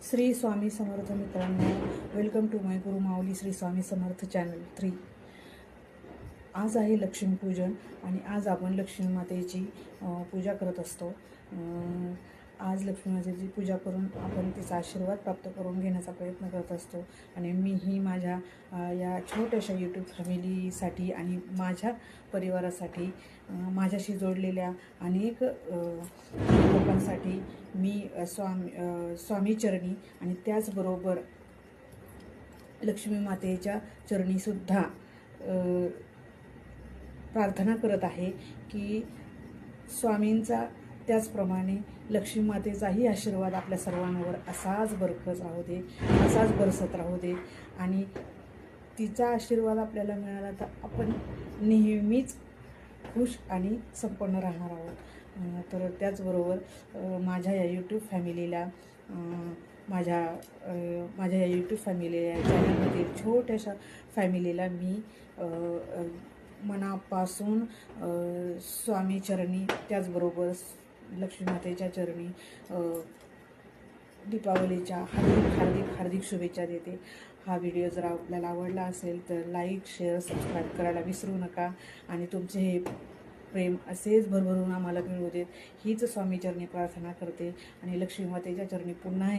श्री स्वामी समर्थ मित्रांनो, welcome to my Guru Mauli Shri Swami Samarth channel 3. आज आहे लक्ष्मीपूजन आणि आज आपण लक्ष्मी मातेची पूजा करत असतो. आज लक्ष्मी मातेची पूजा करून आपण तिचा आशीर्वाद प्राप्त करून घेण्याचा प्रयत्न करत असतो. आणि मीही माझ्या या छोट्याशा यूट्यूब फॅमिलीसाठी आणि माझ्या परिवारासाठी, माझ्याशी जोडलेल्या अनेक लोकांसाठी मी स्वामीचरणी आणि त्याचबरोबर लक्ष्मी मातेच्या चरणीसुद्धा प्रार्थना करत आहे की स्वामींचा त्याचप्रमाणे लक्ष्मी मातेचाही आशीर्वाद आपल्या सर्वांवर असाच बरकत राहू दे, असाच बरसत राहू दे. आणि तिचा आशीर्वाद आपल्याला मिळाला तर आपण नेहमीच खुश आणि संपन्न राहणार आहोत. तर त्याचबरोबर माझ्या या यूट्यूब फॅमिलीला माझ्या या यूट्यूब फॅमिलीला चॅनलमधील छोट्याशा फॅमिलीला मी मनापासून स्वामीचरणी त्याचबरोबर लक्ष्मी मातेच्या चरणी दीपावलीच्या हार्दिक शुभेच्छा देते. हा व्हिडिओ जर आपल्याला आवडला असेल तर लाईक, शेअर, सबस्क्राईब करायला विसरू नका. आणि तुमचे हे प्रेम असेच भरभरून आम्हाला मिळू देत हीच स्वामीचरणी प्रार्थना करते. आणि लक्ष्मी मातेच्या चरणी पुन्हा